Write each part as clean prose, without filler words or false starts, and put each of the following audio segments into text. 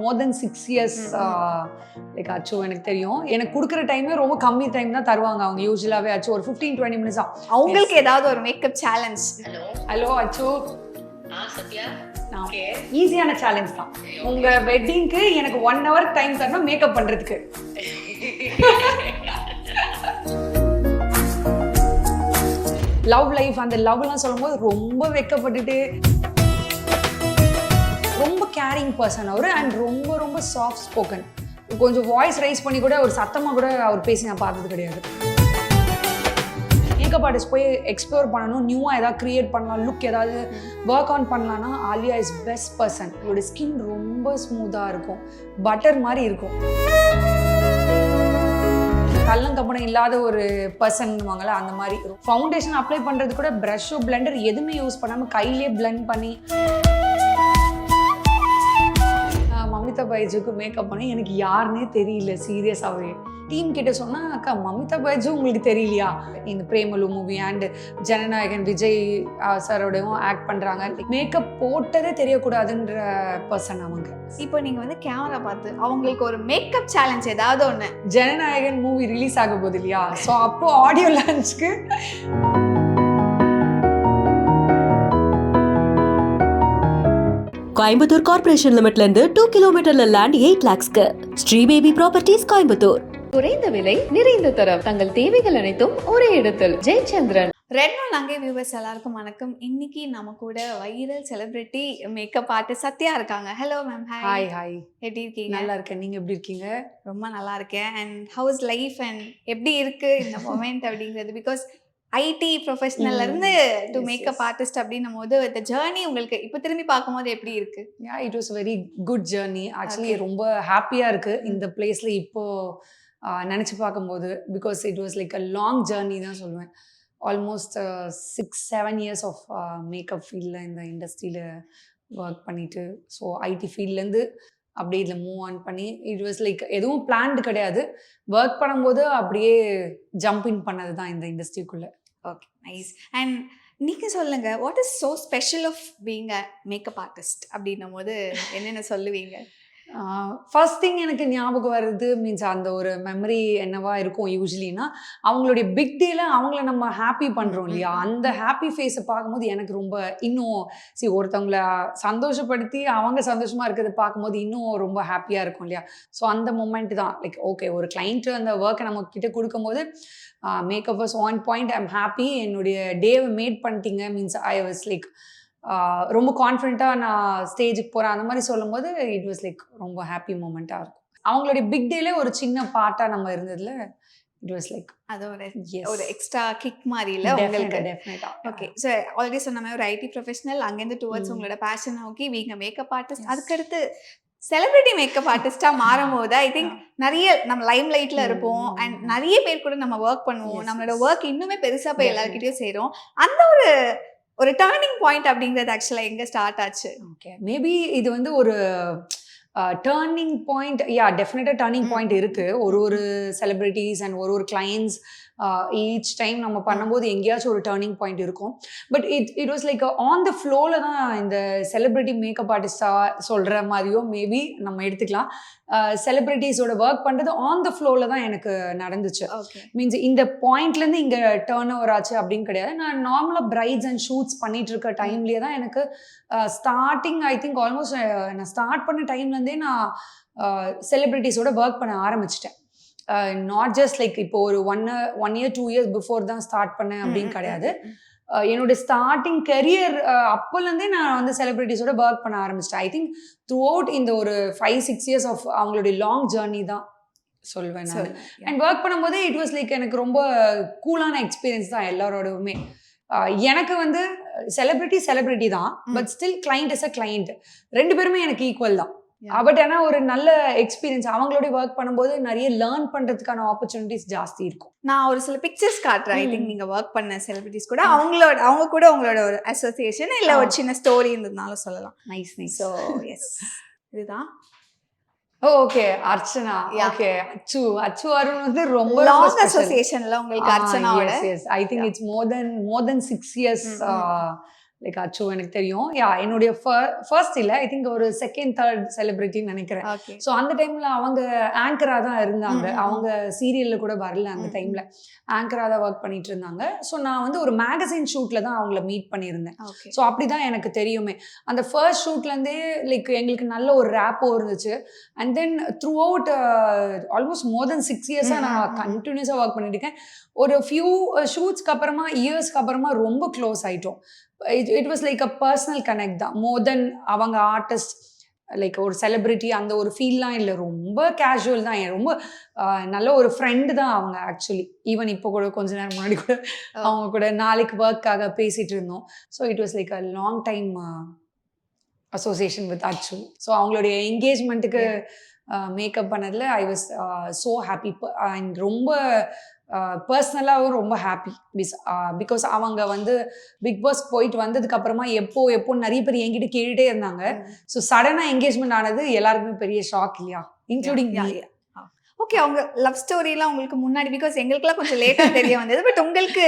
மோர் than 6 years like Achu எனக்கு தெரியும். எனக்கு கொடுக்குற டைமே ரொம்ப கம்மி டைம் தான் தருவாங்க அவங்க யூஸ்வலாகவே. அச்சு ஒரு 15-20 மினிட்ஸ் தான். அவங்களுக்கு ஏதாவது ஒரு மேக்கப் சேலஞ்ச்? ஹலோ அச்சு, சத்யா, ஈஸியான சேலஞ்ச் தான். உங்க வெட்டிங்க்கு எனக்கு 1 hour டைம் தரணும் மேக்கப் பண்றதுக்கு. லவ் லைஃப், அந்த லவ்லாம் சொல்லும்போது ரொம்ப வெக்கப்பட்டுட்டு, ரொம்ப கேரிங் பர்சன் அவர். அண்ட் ரொம்ப ரொம்ப சாஃப்ட் ஸ்போக்கன். கொஞ்சம் வாய்ஸ் ரைஸ் பண்ணி கூட ஒரு சத்தமாக கூட அவர் பேசி நான் பார்த்தது கிடையாது. மேக்கப் ஆர்டிஸ்ட் போய் எக்ஸ்ப்ளோர் பண்ணணும், நியூவாக ஏதாவது க்ரியேட் பண்ணலாம், லுக் ஏதாவது ஒர்க் ஆன் பண்ணலான்னா ஆலியா இஸ் பெஸ்ட் பர்சன். அவரோட ஸ்கின் ரொம்ப ஸ்மூத்தாக இருக்கும், பட்டர் மாதிரி இருக்கும். கள்ளங்கப்படம் இல்லாத ஒரு பர்சன்வாங்களா அந்த மாதிரி. ஃபவுண்டேஷன் அப்ளை பண்ணுறது கூட ப்ரஷ்ஷோ பிளெண்டர் எதுவுமே யூஸ் பண்ணாமல் கையிலேயே பிளெண்ட் பண்ணி. மமிதா பைஜுக்கு மேக்கப் பண்ணி எனக்கு யாருன்னே தெரியல சீரியஸாகவே. டீம் கிட்ட சொன்னா, அக்கா மமிதா பைஜு உங்களுக்கு தெரியலையா? இந்த பிரேமலு மூவி அண்ட் ஜனநாயகன் விஜய் சாரோடையும் ஆக்ட் பண்ணுறாங்க. மேக்கப் போட்டதே தெரியக்கூடாதுன்ற பர்சன் அவங்க. இப்போ நீங்கள் வந்து கேமரா பார்த்து அவங்களுக்கு ஒரு மேக்கப் சேலஞ்ச் ஏதாவது ஒன்று. ஜனநாயகன் மூவி ரிலீஸ் ஆக போகுது இல்லையா? ஸோ அப்போ ஆடியோ லான்ச்க்கு கோயம்புத்தூர் கார்ப்பரேஷன் லிமிட்ல இருந்து 2 கிலோமீட்டர்ல லேண்ட் 8 lakhsக்கு ஸ்ரீ பேபி ப்ராப்பர்ட்டிஸ் கோயம்புத்தூர். குறைந்த விலை, நிறைந்த தரம், தங்கள் தேவைகள் அனைத்தும் ஒரே இடத்தில். ஜெயச்சந்திரன். ரெட் நாள் அங்கே வியூவர்ஸ் எல்லாருக்கும் வணக்கம். இன்னைக்கு நம்ம கூட viral celebrity makeup artist Sathya இருக்காங்க. Hello ma'am. ஹாய். ஹாய், எப்படி இருக்கீங்க? நல்லா இருக்கேன். நீங்க எப்படி இருக்கீங்க? ரொம்ப நல்லா இருக்கேன். அண்ட் ஹவுஸ் லைஃப் அண்ட் எப்படி இருக்கு இந்த மொமெண்ட் அப்படிங்கிறது? பிகாஸ் ஐடி ப்ரொஃபஷனல்ல இருந்து டு மேக்கப் ஆர்டிஸ்ட் அப்படின்னும் போது இந்த ஜேர்னி உங்களுக்கு இப்போ திரும்பி பார்க்கும்போது எப்படி இருக்கு? It was very good journey actually. ரொம்ப ஹாப்பியாக இருக்கு இந்த பிளேஸில் இப்போ நினச்சி பார்க்கும்போது. Because it was like a long journey தான் சொல்லுவேன். ஆல்மோஸ்ட் 6-7 இயர்ஸ் ஆஃப் மேக்கப் ஃபீல்டில் இந்த இண்டஸ்ட்ரியில் ஒர்க் பண்ணிட்டு, ஸோ ஐடி ஃபீல்ட்லேருந்து அப்படியே இதில் மூவ் ஆன் பண்ணி, இட் வாஸ் லைக் எதுவும் பிளான்டு கிடையாது. ஒர்க் பண்ணும்போது அப்படியே ஜம்ப் இன் பண்ணது தான் இந்த இண்டஸ்ட்ரிக்குள்ளே. Okay, nice. அண்ட் நீங்கள் சொல்லுங்கள், what is so special of being a makeup artist அப்படின்னும் போது என்னென்ன சொல்லுவீங்க? ஃபர்ஸ்ட் திங் எனக்கு ஞாபகம் வருது மீன்ஸ் அந்த ஒரு மெமரி என்னவா இருக்கும் யூஸ்வலினா, அவங்களுடைய பிக் டேல அவங்கள நம்ம ஹாப்பி பண்ணுறோம் இல்லையா? அந்த ஹாப்பி ஃபேஸை பார்க்கும்போது எனக்கு ரொம்ப இன்னும் ஒருத்தவங்கள சந்தோஷப்படுத்தி அவங்க சந்தோஷமாக இருக்கிறத பார்க்கும்போது இன்னும் ரொம்ப ஹாப்பியாக இருக்கும் இல்லையா? ஸோ அந்த மொமெண்ட் தான் லைக் ஓகே, ஒரு கிளைண்ட்டு அந்த ஒர்க்கை நம்ம கிட்ட கொடுக்கும்போது makeup was on point, I am happy, என்னுடைய டேவை மேட் பண்ணிட்டீங்க மீன்ஸ் ஐ வாஸ் லைக் ரொம்ப கான்ஃபிடென்ட்டாக நான் ஸ்டேஜுக்கு போகிறேன் அந்த மாதிரி சொல்லும்போது இட் வாஸ் லைக் ரொம்ப ஹாப்பி மூமெண்ட்டாக இருக்கும். அவங்களுடைய பிக் டேல ஒரு சின்ன பார்ட்டாக நம்ம இருந்ததுல இட் வாஸ் லைக் அது ஒரு எக்ஸ்ட்ரா கிக் மாதிரி இல்லை உங்களுக்கு? டெஃபினட்டாக. ஓகே, ஸோ ஆல்ரெடி சொன்ன மாதிரி ஒரு ஐடி ப்ரொஃபஷனல், அங்கேருந்து டுவர்ட்ஸ் உங்களோட பேஷன் நோக்கி வீங்க மேக்கப் ஆர்டிஸ்ட், அதுக்கடுத்து செலிபிரிட்டி மேக்கப் ஆர்டிஸ்டாக மாறும் போது ஐ திங்க் நிறைய நம்ம லைம் லைட்டில் இருப்போம் அண்ட் நிறைய பேர் கூட நம்ம ஒர்க் பண்ணுவோம். நம்மளோட ஒர்க் இன்னுமே பெருசாக போய் எல்லாருக்கிட்டையும் செய்கிறோம். அந்த ஒரு டர்னிங் பாயிண்ட் அப்படிங்கிறது ஆக்சுவலாக எங்கே ஸ்டார்ட் ஆச்சு? ஓகே, மேபி இது வந்து ஒரு டர்னிங் பாயிண்ட். டெஃபினட்டாக டர்னிங் பாயிண்ட் இருக்குது. ஒரு செலிபிரிட்டிஸ் அண்ட் ஒரு கிளைண்ட்ஸ் ஈச் டைம் நம்ம பண்ணும்போது எங்கேயாச்சும் ஒரு டர்னிங் பாயிண்ட் இருக்கும். But it was like on the ஃப்ளோவில் தான் இந்த செலிபிரிட்டி மேக்கப் ஆர்டிஸ்டாக சொல்கிற மாதிரியோ மேபி நம்ம எடுத்துக்கலாம். செலிபிரிட்டிஸோட ஒர்க் பண்ணுறது ஆன் த ஃப்ளோவில் தான் எனக்கு நடந்துச்சு. மீன்ஸ் இந்த பாயிண்ட்லேருந்து இங்கே டேர்ன் ஓவர் ஆச்சு அப்படின்னு கிடையாது. நான் நார்மலாக பிரைட்ஸ் அண்ட் ஷூட்ஸ் பண்ணிட்டு இருக்க டைம்லேயே தான் எனக்கு ஸ்டார்டிங் ஐ திங்க் ஆல்மோஸ்ட் நான் ஸ்டார்ட் பண்ண டைம்லேருந்தே நான் செலிபிரிட்டிஸோட ஒர்க் பண்ண ஆரம்பிச்சிட்டேன். நாட் ஜஸ்ட் லைக் இப்போ ஒரு 1 year 2 years பிஃபோர் தான் ஸ்டார்ட் பண்ணேன் அப்படின்னு கிடையாது. என்னோட ஸ்டார்டிங் கெரியர் அப்போலேருந்தே நான் வந்து செலிபிரிட்டிஸோட ஒர்க் பண்ண ஆரம்பிச்சிட்டேன். ஐ திங்க் த்ரூ அவுட் இந்த ஒரு 5-6 years ஆஃப் அவங்களுடைய லாங் ஜேர்னி தான் சொல்வேன் நான். அண்ட் ஒர்க் பண்ணும்போது இட் வாஸ் லைக் எனக்கு ரொம்ப கூலான எக்ஸ்பீரியன்ஸ் தான் எல்லாரோடவுமே. எனக்கு வந்து செலிபிரிட்டி தான், but still client is a client. 2 பேருமே எனக்கு ஈக்குவல் தான். பட் ஆனால் ஒரு நல்ல எக்ஸ்பீரியன்ஸ் அவங்களோட ஒர்க் பண்ணும்போது நிறைய லேர்ன் பண்ணுறதுக்கான ஆப்பர்ச்சுனிட்டிஸ் ஜாஸ்தி இருக்கும். நான் ஒரு சில பிக்சர்ஸ் காட்டுறேன். ஐ திங்க் நீங்கள் ஒர்க் பண்ண செலிபிரிட்டிஸ் கூட அவங்க கூட உங்களோட ஒரு அசோசியேஷன் இல்லை ஒரு சின்ன ஸ்டோரி இருந்ததுனாலும் சொல்லலாம். நைஸ். ஸோ எஸ், இதுதான். ஓகே, அர்ச்சனா. ஓகே, அச்சு அருண் வந்து ரொம்ப லாங் அசோசியேஷன்ல உங்களுக்கு அர்ச்சனாவோட I think it's more than 6 years like Achu எனக்கு தெரியும். என்னுடைய ஃபர்ஸ்ட் இல்லை, ஐ திங்க் ஒரு செகண்ட் தேர்ட் செலிபிரிட்டின்னு நினைக்கிறேன். ஓகே. ஸோ அந்த டைமில் அவங்க ஆங்கராக தான் இருந்தாங்க. அவங்க சீரியலில் கூட வரல அந்த டைமில், ஆங்கராக தான் ஒர்க் பண்ணிட்டு இருந்தாங்க. ஸோ நான் வந்து ஒரு மேகசின் ஷூட்டில் தான் அவங்கள மீட் பண்ணியிருந்தேன். ஓகே. ஸோ அப்படி தான் எனக்கு தெரியுமே. அந்த ஃபர்ஸ்ட் ஷூட்லேருந்தே லைக் எங்களுக்கு நல்ல ஒரு ரேப்போ இருந்துச்சு. And then throughout almost more than 6 இயர்ஸாக நான் கண்டினியூஸாக ஒர்க் பண்ணிட்டு இருக்கேன். ஒரு ஃபியூ ஷூட்ஸ்க்கு அப்புறமா, இயர்ஸ்க்கு அப்புறமா ரொம்ப க்ளோஸ் ஆகிட்டோம். It was like a personal connect தான், மோர் தென் அவங்க ஆர்டிஸ்ட் லைக் ஒரு செலிபிரிட்டி அந்த ஒரு ஃபீல்லாம் இல்லை. ரொம்ப கேஷுவல் தான். ரொம்ப நல்ல ஒரு ஃப்ரெண்டு தான் அவங்க ஆக்சுவலி. ஈவன் இப்போ கூட கொஞ்ச நேரம் முன்னாடி கூட அவங்க கூட நாளைக்கு ஒர்க்காக பேசிகிட்டு இருந்தோம். So it was like a long time association with அச்சு. ஸோ அவங்களுடைய என்கேஜ்மெண்ட்டுக்கு மேக்கப் பண்ணதில் I was so happy. And ரொம்ப பர்சனலாகவும் ரொம்ப ஹாப்பி. பிகாஸ் அவங்க வந்து பிக் பாஸ் போயிட்டு வந்ததுக்கு அப்புறமா எப்போ நிறைய பேர் என்கிட்ட கேட்டுகிட்டே இருந்தாங்க. ஸோ சடனாக என்கேஜ்மெண்ட் ஆனது எல்லாருக்குமே பெரிய ஷாக் இல்லையா, இன்க்ளூடிங் மீ. ஓகே. அவங்க லவ் ஸ்டோரிலாம் உங்களுக்கு முன்னாடி, பிகாஸ் எங்களுக்குலாம் கொஞ்சம் லேட்டா தெரிய வந்தது, பட் உங்களுக்கு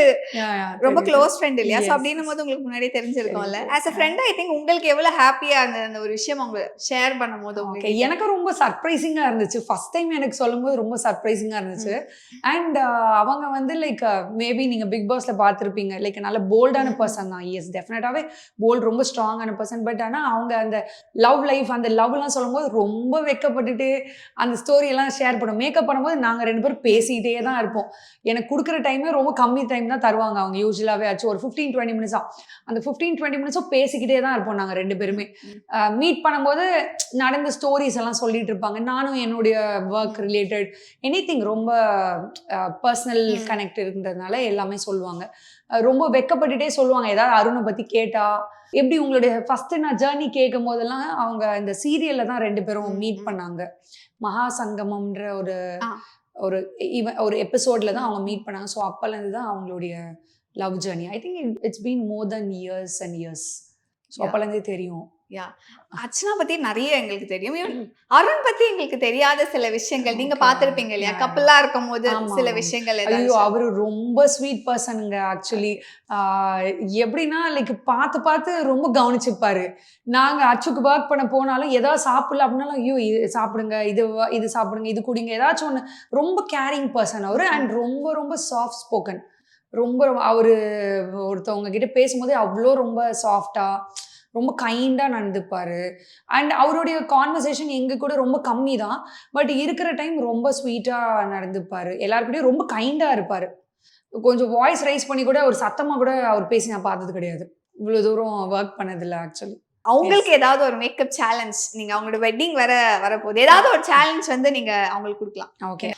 ரொம்ப க்ளோஸ் ஃப்ரெண்ட் இல்லையா? ஸோ அப்படின்னும் போது உங்களுக்கு முன்னாடியே தெரிஞ்சிருக்கும்ல. As a friend I think உங்களுக்கு எவ்வளவு ஹாப்பியா இருந்தது அந்த ஒரு விஷயம் அவங்க ஷேர் பண்ணும்போது? ஓகே, எனக்கு ரொம்ப சர்ப்ரைசிங்காக இருந்துச்சு. ஃபர்ஸ்ட் டைம் எனக்கு சொல்லும்போது ரொம்ப சர்ப்ரைசிங்காக இருந்துச்சு. அண்ட் அவங்க வந்து லைக் மேபி நீங்கள் பிக் பாஸில் பார்த்துருப்பீங்க, லைக் நல்ல போல்டான பர்சன் தான். எஸ், டெஃபினட்டாகவே போல்ட், ரொம்ப ஸ்ட்ராங்கான பர்சன். பட் ஆனால் அவங்க அந்த லவ் லைஃப், அந்த லவ்லாம் சொல்லும்போது ரொம்ப வெக்கப்பட்டுட்டு அந்த ஸ்டோரியெல்லாம் ஷேர் பண்ணுவோம். மேக்கப் பண்ணும்போது நாங்கள் 2 பேரும் பேசிக்கிட்டே தான் இருப்போம். எனக்கு கொடுக்குற டைமே ரொம்ப கம்மி டைம் தான் தருவாங்க அவங்க யூஸ்வலாகவே. ஆச்சு ஒரு 15-20 மினிட்ஸாக, அந்த 15-20 மினிட்ஸும் பேசிக்கிட்டே தான் இருப்போம் நாங்கள் 2 பேருமே. மீட் பண்ணும்போது நடந்த ஸ்டோரிஸ் எல்லாம் சொல்லிட்டு இருப்பாங்க. நானும் என்னுடைய ஒர்க் ரிலேட்டட் எனிதிங் ரொம்ப பர்சனல் கனெக்ட் இருந்ததுனால எல்லாமே சொல்லுவாங்க. ரொம்ப வெக்கப்பட்டுட்டே சொல்லுவாங்க. ஏதாவது அருணை பற்றி கேட்டா, எப்படி உங்களுடைய ஃபர்ஸ்ட் நான் ஜேர்னி கேட்கும் போதெல்லாம் அவங்க இந்த சீரியல்ல தான் 2 பேரும் மீட் பண்ணாங்க. மகா சங்கமம்ன்ற ஒரு எபிசோட்ல தான் அவங்க மீட் பண்ணாங்க. ஸோ அப்போலேருந்து தான் அவங்களுடைய love journey. I think it's been more than years and years. So அப்போலேருந்தே தெரியும். அர்ச்சனா பத்தி நிறைய எங்களுக்கு தெரியும். அருண் பத்தி எங்களுக்கு தெரியாத சில விஷயங்கள் நீங்க பாத்திருப்பீங்க இல்லையா? கப்பலா இருக்கும் போது சில விஷயங்கள். ஐயோ, அவரு ரொம்ப ஸ்வீட் பர்சனுங்க ஆக்சுவலி. எப்படின்னா லைக் பார்த்து ரொம்ப கவனிச்சுப்பாரு. நாங்க அச்சுக்கு ஒர்க் பண்ண போனாலும் ஏதாவது சாப்பிடல அப்படின்னாலும், ஐயோ இது சாப்பிடுங்க, இது சாப்பிடுங்க, இது குடிங்க, ஏதாச்சும் ஒன்று. ரொம்ப கேரிங் பர்சன் அவரு. அண்ட் ரொம்ப சாஃப்ட் ஸ்போக்கன். ரொம்ப அவரு ஒருத்தவங்க கிட்ட பேசும்போதே அவ்வளோ ரொம்ப சாஃப்டா, ரொம்ப கைண்டாக நடந்துப்பார். அண்ட் அவருடைய கான்வர்சேஷன் எங்கள் கூட ரொம்ப கம்மி தான். பட் இருக்கிற டைம் ரொம்ப ஸ்வீட்டாக நடந்துப்பார். எல்லாருக்கூடயும் ரொம்ப கைண்டாக இருப்பார். கொஞ்சம் வாய்ஸ் ரைஸ் பண்ணி கூட ஒரு சத்தமாக கூட அவர் பேசி நான் பார்த்தது கிடையாது. இவ்வளோ தூரம் ஒர்க் பண்ணதில்லை ஆக்சுவலி. அவங்களுக்கு ஏதாவது ஒரு மேக்கப் சேலஞ்ச், நீங்கள் அவங்களோட வெட்டிங் வரப்போகுது, ஏதாவது ஒரு சேலஞ்ச் வந்து நீங்கள் அவங்களுக்கு கொடுக்கலாம். ஓகே,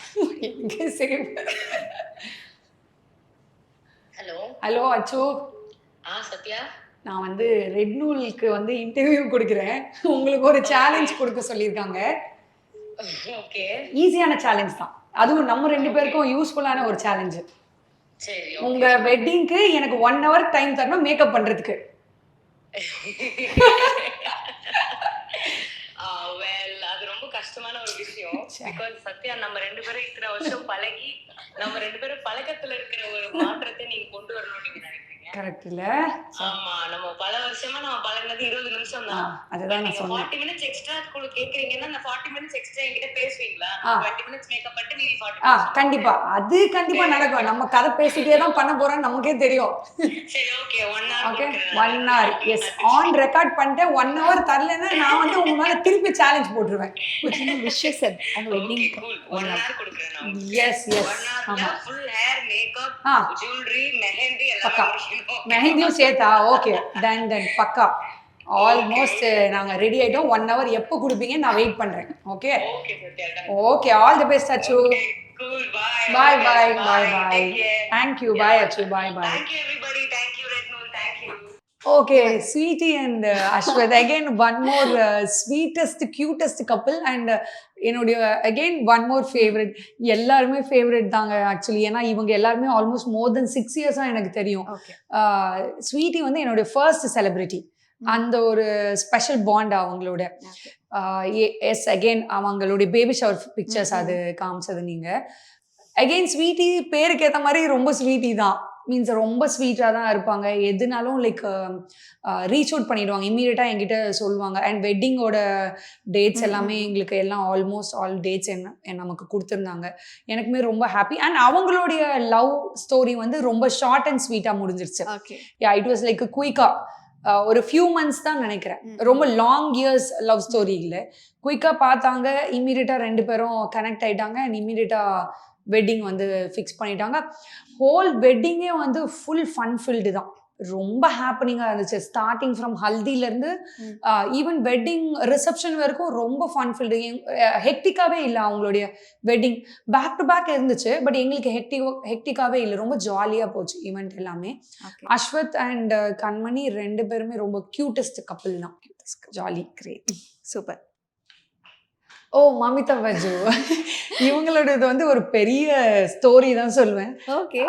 சரி. ஹலோ அச்சு. சத்யா, நான் வந்து ரெட் நூலுக்கு வந்து இன்டர்வியூ கொடுக்குறேன். உங்களுக்கு ஒரு சேலஞ்ச் கொடுக்க சொல்லியிருக்காங்க. ஓகே, ஈஸியான சேலஞ்ச் தான், அதுவும் நம்ம 2 பேருக்கும் யூஸ்ஃபுல்லான ஒரு சேலஞ்சு. சரி. உங்க வெட்டிங்க்கு எனக்கு 1 hour டைம் தரணும் மேக்கப் பண்றதுக்கு. அது ரொம்ப கஷ்டமான ஒரு விஷயம். பிகாஸ் சத்யா, நம்ம 2 பேரும் இத்தனை வருஷம் பழகி, நம்ம 2 பேரும் பழக்கத்துல இருக்கிற ஒரு மாற்றத்தை நீங்க கொண்டு வரணும்னு நீங்க நினைக்கிறீங்க. கரெக்ட் இல்ல? ஆமா, நம்ம பல வருஷமா நம்ம பழகினது 20 நிமிஷம் தான். அதுதான் நான் சொன்னேன். 40 மினிட்ஸ் எக்ஸ்ட்ரா கேக்குறீங்கன்னா அந்த 40 மினிட்ஸ் எக்ஸ்ட்ரா என்கிட்ட பேசுவீங்களா? 20 மினிட்ஸ் மேக்கப் பண்ணிட்டு மீதி 40. கண்டிப்பா, அது கண்டிப்பா நடக்கும். நம்ம கதை பேசிட்டே தான் பண்ண போறோம்னு நமக்கே தெரியும். சரி, okay. 1 hour. Okay, 1 hour. Yes, on record பண்ணிட்டு 1 hour தரலன்னா நான் வந்து உங்க மேல திருப்பி சேலஞ்ச் போட்டுருவேன். விஷஸ் அவங்க வெட்டிங். கூல். 1 hour கொடுக்கிறேன் நான். எஸ். 1 hourல full hair, makeup, jewellery, mehndi எல்லாம் முடிக்கணும். மெஹந்தியும் சேர்த்தா? ஓகே, டன் பக்கா. ஆல்மோஸ்ட் நாங்க ரெடி ஆயிட்டோம். 1 hour எப்போ கொடுப்பீங்க நான் வெயிட் பண்றேன். Okay okay, all the best Achu. Cool. Bye bye bye bye. Thank you. Bye Achu. Bye bye. Thank you everybody. Thank you Red Nool. Thank you. Okay, Sweetie and Ashwath, again one more sweetest, cutest couple. And என்னுடைய again one more favorite. எல்லாருமே favourite தாங்க actually. ஏன்னா இவங்க எல்லாருமே almost more than 6 இயர்ஸாக எனக்கு தெரியும். Sweetie வந்து என்னுடைய ஃபர்ஸ்ட் செலிபிரிட்டி. அந்த ஒரு ஸ்பெஷல் பாண்ட் அவங்களோட. எஸ், அகெயின் அவங்களுடைய பேபி ஷவர் பிக்சர்ஸ் அது காமிச்சது நீங்கள். அகெயின் ஸ்வீட்டி பேருக்கு ஏற்ற மாதிரி ரொம்ப ஸ்வீட்டி தான். மீன்ஸ் ரொம்ப ஸ்வீட்டாக தான் இருப்பாங்க. எதுனாலும் லைக் ரீச் அவுட் பண்ணிடுவாங்க. இம்மீடியட்டாக என்கிட்ட சொல்லுவாங்க. அண்ட் வெட்டிங்கோட டேட்ஸ் எல்லாமே எங்களுக்கு எல்லாம் ஆல்மோஸ்ட் ஆல் டேட்ஸ் நமக்கு கொடுத்துருந்தாங்க. எனக்குமே ரொம்ப ஹாப்பி. அண்ட் அவங்களுடைய லவ் ஸ்டோரி வந்து ரொம்ப ஷார்ட் அண்ட் ஸ்வீட்டாக முடிஞ்சிருச்சு. ஓகே. இட் வாஸ் லைக் குயிக்காக ஒரு ஃபியூ மந்த்ஸ் தான் நினைக்கிறேன். ரொம்ப லாங் இயர்ஸ் லவ் ஸ்டோரி இல்லை. குயிக்காக பார்த்தாங்க, இம்மீடியட்டாக 2 பேரும் கனெக்ட் ஆகிட்டாங்க. அண்ட் இம்மீடியட்டாக வெட்டிங் வந்து ஃபிக்ஸ் பண்ணிட்டாங்க. ஹோல் வெட்டிங்கே வந்து ஃபுல் ஃபன் ஃபில்டு தான். ரொம்ப ஹாப்பனிங்காக இருந்துச்சு. ஸ்டார்டிங் ஃப்ரம் ஹல்திலேருந்து ஈவன் வெட்டிங் ரிசப்ஷன் வரைக்கும் ரொம்ப ஃபன் ஃபில்டு. ஹெக்டிக்காகவே இல்லை அவங்களுடைய வெட்டிங். பேக் டு பேக் இருந்துச்சு. பட் எங்களுக்கு ஹெக்டிக்காகவே இல்லை. ரொம்ப ஜாலியாக போச்சு ஈவெண்ட் எல்லாமே. அஸ்வத் அண்ட் கண்மணி 2 பேருமே ரொம்ப க்யூட்டஸ்ட் கப்பிள் தான். Jolly, great, super. Oh, Mamitha Baiju இவங்களோடது வந்து ஒரு பெரிய ஸ்டோரி தான் சொல்லுவேன். ஓகே.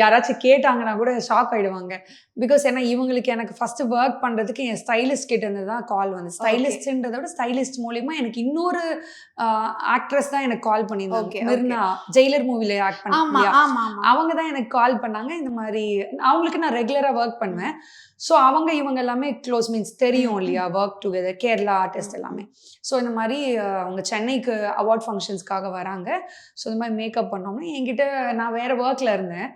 யாராச்சும் கேட்டாங்கன்னா கூட ஷாக் ஆகிடுவாங்க. பிகாஸ் ஏன்னா இவங்களுக்கு எனக்கு ஃபர்ஸ்ட் ஒர்க் பண்ணுறதுக்கு என் ஸ்டைலிஸ்ட் கிட்ட இருந்து தான் கால் வந்து. ஸ்டைலிஸ்ட்ன்றத விட ஸ்டைலிஸ்ட் மூலியமா எனக்கு இன்னொரு ஆக்ட்ரஸ் தான் எனக்கு கால் பண்ணியிருந்தாங்க. மிர்னா ஜெயிலர் மூவில ஆக்ட் பண்ணாங்க. அவங்க தான் எனக்கு கால் பண்ணாங்க. இந்த மாதிரி அவங்களுக்கு நான் ரெகுலராக ஒர்க் பண்ணுவேன். ஸோ இவங்க எல்லாமே க்ளோஸ், மீன்ஸ் தெரியும் இல்லையா, ஒர்க் டுகெதர், கேரளா ஆர்டிஸ்ட் எல்லாமே. ஸோ இந்த மாதிரி அவங்க சென்னைக்கு அவார்ட் ஃபங்க்ஷன்ஸ்க்காக வராங்க. ஸோ இந்த மாதிரி மேக்கப் பண்ணோம்னா என்கிட்ட, நான் வேறு ஒர்க்கில் இருந்தேன்,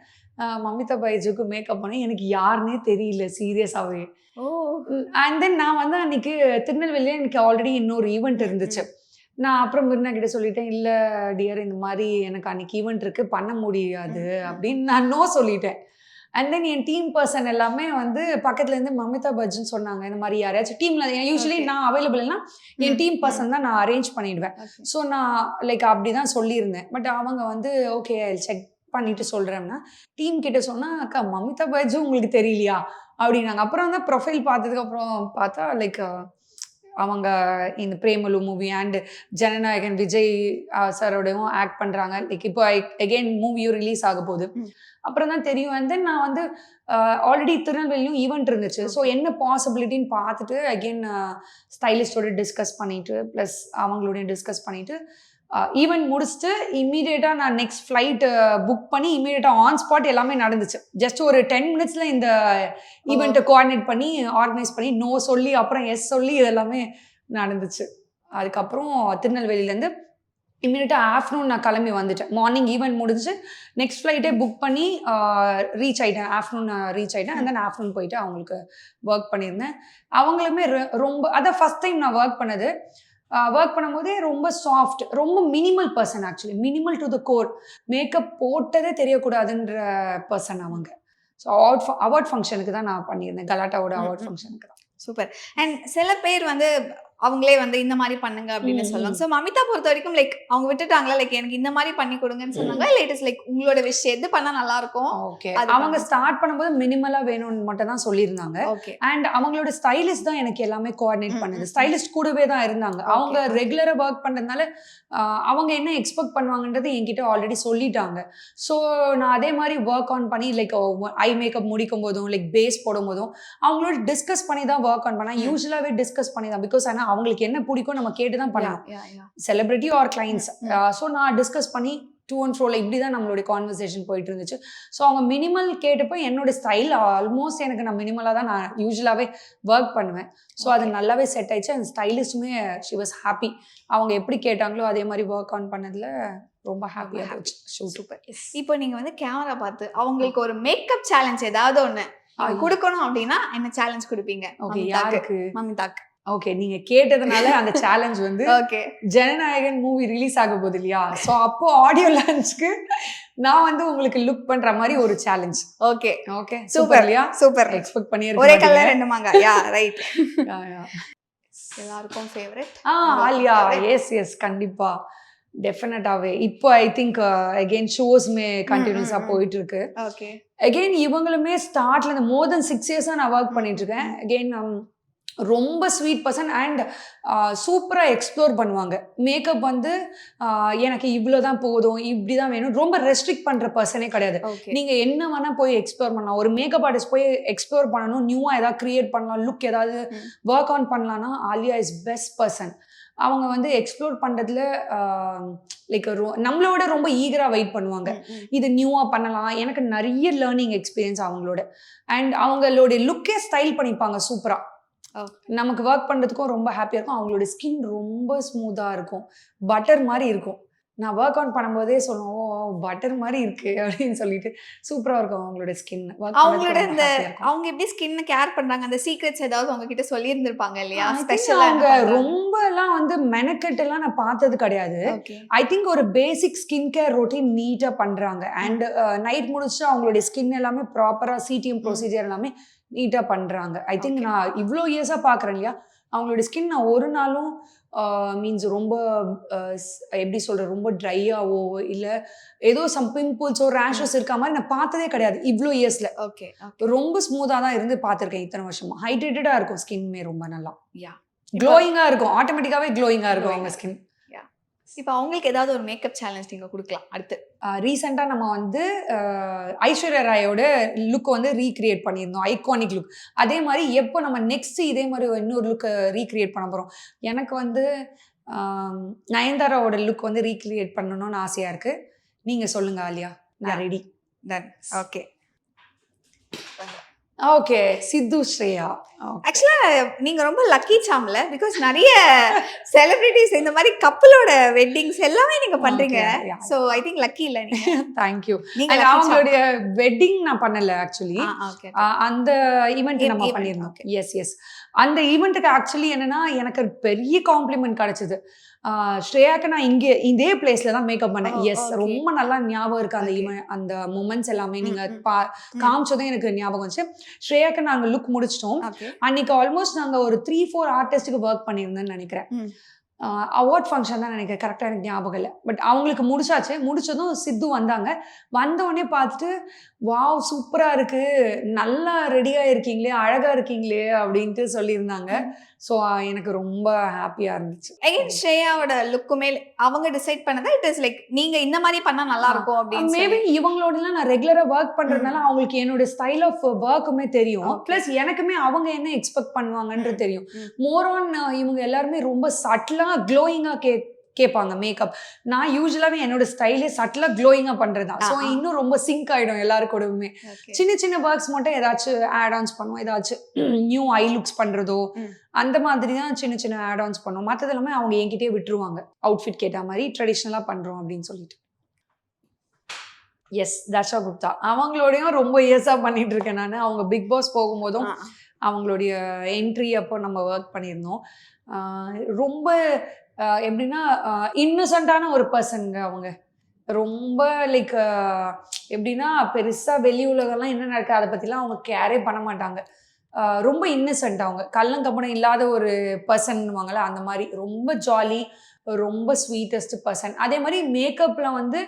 மமிதா பைஜுக்கு மேக்கப் பண்ணி எனக்கு யாருன்னே தெரியல சீரியஸாகவே. அண்ட் தென் நான் வந்து அன்றைக்கி திருநெல்வேலியில் எனக்கு ஆல்ரெடி இன்னொரு ஈவெண்ட் இருந்துச்சு. நான் அப்புறம் மிர்னா கிட்ட சொல்லிட்டேன், இல்லை டியர் இந்த மாதிரி எனக்கு அன்றைக்கி ஈவெண்ட் இருக்குது, பண்ண முடியாது அப்படின்னு நான் நோ சொல்லிட்டேன். And then N team person எல்லாமே வந்து பக்கத்துலேருந்து மமிதா பஜ்ஜுன்னு சொன்னாங்க. இந்த மாதிரி யாரையாச்சும் டீமில், யூஸ்வலி நான் அவைலபிள்னா என் டீம் பர்சன் தான் நான் அரேஞ்ச் பண்ணிவிடுவேன். ஸோ நான் லைக் அப்படி தான் சொல்லியிருந்தேன். பட் அவங்க வந்து ஓகே செக் பண்ணிட்டு சொல்கிறேன்னா, டீம் கிட்ட சொன்னால் அக்கா மமிதா பஜ்ஜு உங்களுக்கு தெரியலையா அப்படின்னாங்க. அப்புறம் தான் ப்ரொஃபைல் பார்த்ததுக்கப்புறம் பார்த்தா லைக் அவங்க இந்த பிரேமலு மூவி அண்ட் ஜனநாயகன் விஜய் சாரோடையும் ஆக்ட் பண்ணுறாங்க. லைக் இப்போ அகெயின் மூவியும் ரிலீஸ் ஆக போகுது. அப்புறம் தான் தெரியும். அண்ட் தென் நான் வந்து ஆல்ரெடி திருநெல்வேலியும் ஈவெண்ட் இருந்துச்சு. ஸோ என்ன பாசிபிலிட்டின்னு பார்த்துட்டு அகெயின் ஸ்டைலிஸ்டோட டிஸ்கஸ் பண்ணிவிட்டு ப்ளஸ் அவங்களோடையும் டிஸ்கஸ் பண்ணிவிட்டு ஈவெண்ட் முடிச்சுட்டு இம்மீடியட்டாக நான் நெக்ஸ்ட் ஃப்ளைட் புக் பண்ணி இம்மீடியட்டாக ஆன் ஸ்பாட் எல்லாமே நடந்துச்சு. ஜஸ்ட் ஒரு 10 மினிட்ஸில் இந்த ஈவெண்ட்டை கோஆர்டினேட் பண்ணி ஆர்கனைஸ் பண்ணி நோ சொல்லி அப்புறம் எஸ் சொல்லி இதெல்லாமே நடந்துச்சு. அதுக்கப்புறம் திருநெல்வேலியிலேருந்து இம்மீடியட்டாக ஆஃப்டர்நூன் நான் கிளம்பி வந்துட்டேன். மார்னிங் ஈவெண்ட் முடிஞ்சு நெக்ஸ்ட் ஃப்ளைட்டே புக் பண்ணி ரீச் ஆகிட்டேன். ஆஃப்டர்நூன் ரீச் ஆகிட்டேன். அண்ட் தென் ஆஃப்டர்நூன் போயிட்டு அவங்களுக்கு ஒர்க் பண்ணியிருந்தேன். அவங்களுமே ரொம்ப, அதான் ஃபஸ்ட் டைம் நான் ஒர்க் பண்ணது. ஒர்க் பண்ணும்போதே ரொம்ப சாஃப்ட், ரொம்ப minimal person. Actually minimal to the core. Makeup போட்டதே தெரியக்கூடாதுன்ற பர்சன் அவங்க. ஸோ அவார்ட் ஃபங்க்ஷனுக்கு தான் நான் பண்ணியிருந்தேன், கலாட்டாவோட அவார்ட் ஃபங்க்ஷனுக்கு தான். சூப்பர். அண்ட் சில பேர் வந்து அவங்களே வந்து இந்த மாதிரி பண்ணுங்க அப்படின்னு சொல்லுவாங்க. ஸோ மமிதா பொறுத்த வரைக்கும் லைக் அவங்க விட்டுட்டாங்களா, லைக் எனக்கு இந்த மாதிரி பண்ணி கொடுங்கன்னு சொன்னாங்க, இல்லை இட் இஸ் லைக் உங்களோட விஷயம் எது பண்ணா நல்லா இருக்கும்? ஓகே, அவங்க ஸ்டார்ட் பண்ணும்போது மினிமலா வேணும்னு மட்டும் தான் சொல்லியிருந்தாங்க. அண்ட் அவங்களோட ஸ்டைலிஸ்ட் தான் எனக்கு எல்லாமே கோஆர்டினேட் பண்ணுது. ஸ்டைலிஸ்ட் கூடவே தான் இருந்தாங்க. அவங்க ரெகுலரா ஒர்க் பண்றதுனால அவங்க என்ன எக்ஸ்பெக்ட் பண்ணுவாங்கன்றது என்கிட்ட ஆல்ரெடி சொல்லிட்டாங்க. ஸோ நான் அதே மாதிரி ஒர்க் ஆன் பண்ணி லைக் ஐ மேக்கப் முடிக்கும் போதும் லைக் பேஸ் போடும் போதும் அவங்களோட டிஸ்கஸ் பண்ணி தான் ஒர்க் ஆன் பண்ணேன். யூஸ்வலாகவே டிஸ்கஸ் பண்ணி தான். பிகாஸ் ஆனால் அவங்களுக்கு என்ன பிடிக்கும் நம்ம கேட்டு தான் பண்ணலாம், செலிபிரிட்டி ஆர் கிளைண்ட்ஸ். ஸோ நான் டிஸ்கஸ் பண்ணி டூ அண்ட் ஃப்ரோல இப்படி தான் நம்மளுடைய கான்வர்சேஷன் போயிட்டு இருந்துச்சு. ஸோ அவங்க மினிமல் கேட்டப்போ என்னோட ஸ்டைல் ஆல்மோஸ்ட் எனக்கு நான் மினிமலாக தான் நான் யூஸ்வலாகவே ஒர்க் பண்ணுவேன். ஸோ அது நல்லாவே செட் ஆயிடுச்சு. அந்த ஸ்டைலிஸ்ட்டுமே ஷி வாஸ் ஹாப்பி. அவங்க எப்படி கேட்டாங்களோ அதே மாதிரி ஒர்க் ஆன் பண்ணதில் ரொம்ப ஹாப்பியாக போச்சு. சூப்பர். இப்போ நீங்கள் வந்து கேமரா பார்த்து அவங்களுக்கு ஒரு மேக்கப் சேலஞ்ச் ஏதாவது ஒன்று கொடுக்கணும் அப்படின்னா என்ன சேலஞ்ச் கொடுப்பீங்க? ஓகே, யாருக்கு? மமிதாக்கு. ஓகே, நீங்க கேட்டதுனால அந்த சேலஞ்ச் வந்து ஜனநாயகன் மூவி ரிலீஸ் ஆக போகுது இல்லையா, ஸோ அப்போ ஆடியோ லான்ச்க்கு நான் வந்து உங்களுக்கு லுக் பண்ற மாதிரி ஒரு சேலஞ்ச். ஓகே ஓகே, சூப்பர் இல்லையா? சூப்பர். எக்ஸ்பெக்ட் பண்ணியிருக்கேன். ஒரே கலர் ரெண்டு மாங்காய். Yeah right. எல்லாருக்கும் ஃபேவரட் ஆலியா. எஸ் எஸ், கண்டிப்பா டெஃபினட்டாவே. இப்போ ஐ திங்க் அகெயின் ஷோஸ்மே கண்டினியூஸா போயிட்டு இருக்கு. ஓகே, அகெயின் இவங்களுமே ஸ்டார்ட்ல இருந்து மோர் தென் 6 இயர்ஸா நான் ஒர்க் பண்ணிட்டு இருக்கேன். அகெயின் ரொம்ப ஸ்வீட் பர்சன் அண்ட் சூப்பராக எக்ஸ்ப்ளோர் பண்ணுவாங்க. மேக்கப் வந்து எனக்கு இவ்வளோ தான் போதும், இப்படி தான் வேணும், ரொம்ப ரெஸ்ட்ரிக்ட் பண்ணுற பர்சனே கிடையாது. நீங்கள் என்ன வேணால் போய் எக்ஸ்ப்ளோர் பண்ணலாம். ஒரு மேக்கப் ஆர்டிஸ்ட் போய் எக்ஸ்ப்ளோர் பண்ணணும், நியூவாக ஏதாவது க்ரியேட் பண்ணலாம், லுக் ஏதாவது ஒர்க் ஆன் பண்ணலான்னா ஆலியா இஸ் பெஸ்ட் பர்சன். அவங்க வந்து எக்ஸ்ப்ளோர் பண்ணுறதுல லைக் நம்மளோட ரொம்ப ஈகராக வெயிட் பண்ணுவாங்க. இது நியூவாக பண்ணலாம். எனக்கு நிறைய லேர்னிங் எக்ஸ்பீரியன்ஸ் அவங்களோட. அண்ட் அவங்களோட லுக்கே ஸ்டைல் பண்ணிப்பாங்க சூப்பராக. நமக்கு ஒர்க் பண்ணுறதுக்கும் ரொம்ப ஹாப்பியாக இருக்கும். அவங்களோட ஸ்கின் ரொம்ப ஸ்மூத்தாக இருக்கும், பட்டர் மாதிரி இருக்கும். நான் ஒர்க் அவுட் பண்ணும்போதே சொல்லுவோம், பட்டர் மாதிரி இருக்கு அப்படின்னு சொல்லிட்டு சூப்பராக இருக்கும் அவங்களோட ஸ்கின். அவங்களோட இந்த அவங்க எப்படி ஸ்கின் கேர் பண்றாங்க, அந்த சீக்ரெட்ஸ் ஏதாவது உங்ககிட்ட சொல்லி இருந்திருப்பாங்க இல்லையா? ஸ்பெஷலா அவங்க ரொம்பலாம் வந்து மெனக்கெட்டெல்லாம் நான் பார்த்தது கிடையாது. ஐ திங்க் ஒரு பேசிக் ஸ்கின் கேர் ரொட்டீன் நீட்டாக பண்ணுறாங்க. அண்ட் நைட் முடிச்சுட்டு அவங்களுடைய ஸ்கின் எல்லாமே ப்ராப்பராக சிடிஎம் ப்ரொசீஜர் எல்லாமே நீட்டாக பண்ணுறாங்க. ஐ திங்க் நான் இவ்வளோ இயர்ஸாக பார்க்குறேன் இல்லையா, அவங்களோட ஸ்கின் நான் ஒரு நாளும் மீன்ஸ் ரொம்ப எப்படி சொல்கிறது, ரொம்ப ட்ரையாவோ இல்லை ஏதோ சம் பிம்பிள்ஸோ ரேஷஸ் இருக்க மாதிரி நான் பார்த்ததே கிடையாது இவ்வளோ இயர்ஸில். ஓகே, ரொம்ப ஸ்மூத்தாக தான் இருந்து பார்த்துருக்கேன் இத்தனை வருஷமா. ஹைட்ரேட்டடாக இருக்கும் ஸ்கின்மே, ரொம்ப நல்லா யா க்ளோயிங்காக இருக்கும், ஆட்டோமேட்டிக்காகவே க்ளோயிங்காக இருக்கும் அவங்க ஸ்கின். இப்போ அவங்களுக்கு ஏதாவது ஒரு மேக்கப் சேலஞ்ச் நீங்கள் கொடுக்கலாம் அடுத்து? ரீசெண்டாக நம்ம வந்து ஐஸ்வர்யா ராயோட லுக் வந்து ரீக்ரியேட் பண்ணியிருந்தோம், ஐகானிக் லுக். அதே மாதிரி எப்போ நம்ம நெக்ஸ்ட் இதே மாதிரி இன்னொரு லுக்கை ரீக்ரியேட் பண்ண போகிறோம். எனக்கு வந்து நயன்தாராவோட லுக் வந்து ரீக்ரியேட் பண்ணணும்னு ஆசையாக இருக்குது. நீங்கள் சொல்லுங்கள் ஆலியா, நான் ரெடி. டன். ஓகே ஓகே, சித்து ஸ்ரேயா. ஆக்சுவலா நீங்க ரொம்ப லக்கி சாம்ல, பிகாஸ் நிறைய செலிபிரிட்டிஸ் இந்த மாதிரி கப்பலோட வெட்டிங்ஸ் எல்லாமே நீங்க பண்றீங்க. சோ ஐ திங்க் லக்கி இல்ல நீங்க. Thank you. அவங்களுடைய வெட்டிங் நான் பண்ணல ஆக்சுவலி, அந்த ஈவெண்ட் நம்ம பண்ணிருந்தோம். எஸ் அந்த ஈவெண்ட்டுக்கு ஆக்சுவலி என்னன்னா எனக்கு பெரிய காம்ப்ளிமெண்ட் கிடைச்சது. ஸ்ரேயாக்கு நான் இங்கே இதே பிளேஸ்ல தான் மேக்கப் பண்ணேன். எஸ், ரொம்ப நல்லா ஞாபகம் இருக்கு அந்த அந்த மூமெண்ட்ஸ் எல்லாமே. நீங்க காமிச்சதும் எனக்கு ஞாபகம் வந்துச்சு. ஸ்ரேயாக்கு நாங்கள் லுக் முடிச்சிட்டோம். அன்னைக்கு ஆல்மோஸ்ட் நாங்கள் ஒரு 3-4 ஆர்டிஸ்ட்டுக்கு ஒர்க் பண்ணியிருந்தேன்னு நினைக்கிறேன். அவார்ட் ஃபங்க்ஷன் தான் நினைக்கிறேன், கரெக்டாக எனக்கு ஞாபகம் இல்லை. பட் அவங்களுக்கு முடிச்சாச்சு. முடிச்சதும் சித்து வந்தாங்க. வந்தவொடனே பார்த்துட்டு வாவ் சூப்பராக இருக்கு, நல்லா ரெடியாக இருக்கீங்களே, அழகாக இருக்கீங்களே அப்படின்ட்டு சொல்லியிருந்தாங்க. ஸோ எனக்கு ரொம்ப ஹாப்பியாக இருந்துச்சு. அகைன் ஸ்ரேயாவோட லுக்குமே அவங்க டிசைட் பண்ணதா, இட் இஸ் லைக் நீங்க இந்த மாதிரி பண்ணா நல்லா இருக்கும் அப்படின்னு? மேபி இவங்களோடலாம் நான் ரெகுலராக ஒர்க் பண்றதுனால அவங்களுக்கு என்னோட ஸ்டைல் ஆஃப் ஒர்க்குமே தெரியும். பிளஸ் எனக்குமே அவங்க என்ன எக்ஸ்பெக்ட் பண்ணுவாங்கன்றது தெரியும். மோர் ஆன் இவங்க எல்லாருமே ரொம்ப சட்டிலா க்ளோயிங்கா கேட்பாங்க மேக்கப். நான் யூஸ்வலாகவே என்னோட ஸ்டைலே சட்டிலாக க்ளோயிங்காக பண்ணுறது தான். ஸோ இன்னும் ரொம்ப சிங்க் ஆகிடும் எல்லாருக்கூடவுமே. சின்ன சின்ன ஒர்க்ஸ் மட்டும் ஏதாச்சும் ஆட் ஆன்ஸ் பண்ணுவோம், ஏதாச்சும் நியூ ஐ லுக்ஸ் பண்ணுறதோ அந்த மாதிரி தான் சின்ன சின்ன ஆட் ஆன்ஸ் பண்ணுவோம். மற்றது எல்லாமே அவங்க என்கிட்டயே விட்டுருவாங்க, அவுட்ஃபிட் கேட்ட மாதிரி ட்ரெடிஷ்னலாக பண்ணுறோம் அப்படின்னு சொல்லிட்டு. எஸ், தர்ஷா குப்தா அவங்களோடையும் ரொம்ப இயர்ஸாக பண்ணிட்டு இருக்கேன் நான். அவங்க பிக் பாஸ் போகும்போதும் அவங்களுடைய என்ட்ரி அப்போ நம்ம ஒர்க் பண்ணியிருந்தோம். ரொம்ப எப்படின்னா இன்னசென்ட்டான ஒரு பர்சனுங்க அவங்க. ரொம்ப லைக் எப்படின்னா பெருசாக வெளி உலகம்லாம் என்ன நடக்குது அதை பற்றிலாம் அவங்க கேரே பண்ண மாட்டாங்க. ரொம்ப இன்னசென்ட் அவங்க, கள்ளங்கப்படம் இல்லாத ஒரு பர்சன்வாங்களே அந்த மாதிரி. ரொம்ப ஜாலி, ரொம்ப ஸ்வீட்டஸ்ட் பர்சன். அதே மாதிரி மேக்கப்பில் வந்து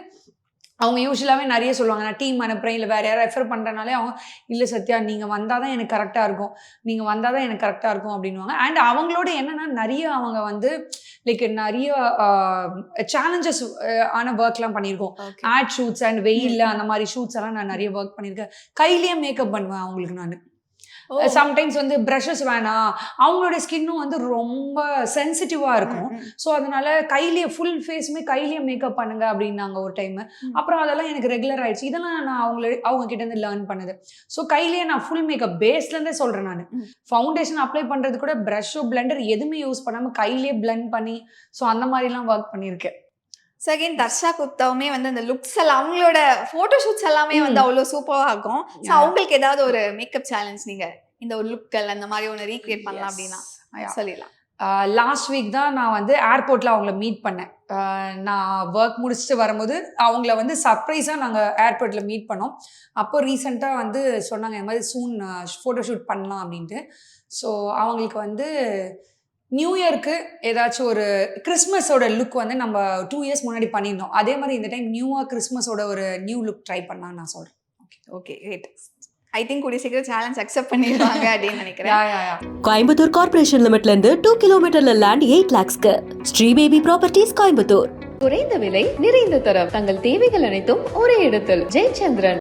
அவங்க யூஸ்வலாகவே நிறைய சொல்லுவாங்க, நான் டீம் அனுப்புகிறேன் இல்லை வேறு யாரும் ரெஃபர் பண்ணுறனாலே அவங்க இல்லை சத்யா நீங்கள் வந்தால் தான் எனக்கு கரெக்டாக இருக்கும், நீங்கள் வந்தால் தான் எனக்கு கரெக்டாக இருக்கும் அப்படின்வாங்க. அண்ட் அவங்களோட என்னென்னா நிறைய அவங்க வந்து லைக் நிறைய சேலஞ்சஸ் ஆன ஒர்க்லாம் பண்ணியிருக்கோம். ஆட் ஷூட்ஸ் அண்ட் வெயிலில் அந்த மாதிரி ஷூட்ஸ் எல்லாம் நான் நிறைய ஒர்க் பண்ணியிருக்கேன். கையிலேயே மேக்கப் பண்ணுவேன் அவங்களுக்கு நான். சம்டைம்ஸ் வந்து ப்ரஷஸ் வேணாம், அவங்களோட ஸ்கின்னும் வந்து ரொம்ப சென்சிட்டிவாக இருக்கும். ஸோ அதனால கையிலேயே ஃபுல் ஃபேஸுமே கையிலேயே மேக்கப் பண்ணுங்க அப்படின்னாங்க ஒரு டைம். அப்புறம் அதெல்லாம் எனக்கு ரெகுலர் ஆயிடுச்சு. இதெல்லாம் நான் அவங்க கிட்ட இருந்து லேர்ன் பண்ணது. ஸோ கையிலேயே நான் ஃபுல் மேக்கப் பேஸ்லேருந்தே சொல்கிறேன். நான் ஃபவுண்டேஷன் அப்ளை பண்ணுறது கூட ப்ரஷ்ஷோ பிளெண்டர் எதுவுமே யூஸ் பண்ணாமல் கையிலேயே பிளெண்ட் பண்ணி ஸோ அந்த மாதிரிலாம் ஒர்க் பண்ணியிருக்கேன். ஸோ அகைன் தர்ஷா குப்தாவுமே வந்து அந்த லுக்ஸ் எல்லாம் அவங்களோட ஃபோட்டோ ஷூட்ஸ் எல்லாமே வந்து அவ்வளோ சூப்பராக இருக்கும். ஸோ அவங்களுக்கு ஏதாவது ஒரு மேக்கப் சேலஞ்ச் நீங்கள் இந்த ஒரு லுக்கள் அந்த மாதிரி ஒன்று ரீக்ரியேட் பண்ணலாம் அப்படின்னா சொல்லிடலாம். லாஸ்ட் வீக் தான் நான் வந்து ஏர்போர்ட்டில் அவங்கள மீட் பண்ணேன். நான் ஒர்க் முடிச்சுட்டு வரும்போது அவங்கள வந்து சர்ப்ரைஸாக நாங்கள் ஏர்போர்ட்டில் மீட் பண்ணோம். அப்போ ரீசெண்டாக வந்து சொன்னாங்க இந்த மாதிரி சூன் ஃபோட்டோ ஷூட் பண்ணலாம் அப்படின்ட்டு. ஸோ அவங்களுக்கு வந்து நியூ இயருக்கு ஏதாச்சும் ஒரு கிறிஸ்மஸோட லுக் வந்து நம்ம 2 இயர்ஸ் முன்னாடி பண்ணியிருந்தோம். அதே மாதிரி இந்த டைம் நியூவாக கிறிஸ்மஸோட ஒரு நியூ லுக் ட்ரை பண்ணலான்னு நான் சொல்கிறேன். Okay great. ஐ திங்க் கூடிய சீக்கிரம் சேலஞ்ச் அக்செப்ட் பண்ணிடுவாங்க அப்படின்னு நினைக்கிறேன். கோயம்புத்தூர் கார்ப்பரேஷன் லிமிட்ல இருந்து 2 கிலோமீட்டர்ல லேண்ட் 8 lakhsக்கு ஸ்ரீ பேபி ப்ராப்பர்ட்டிஸ் கோயம்புத்தூர். குறைந்த விலை நிறைந்த தரம், தங்கள் தேவைகள் அனைத்தும் ஒரே இடத்தில். ஜெயச்சந்திரன்.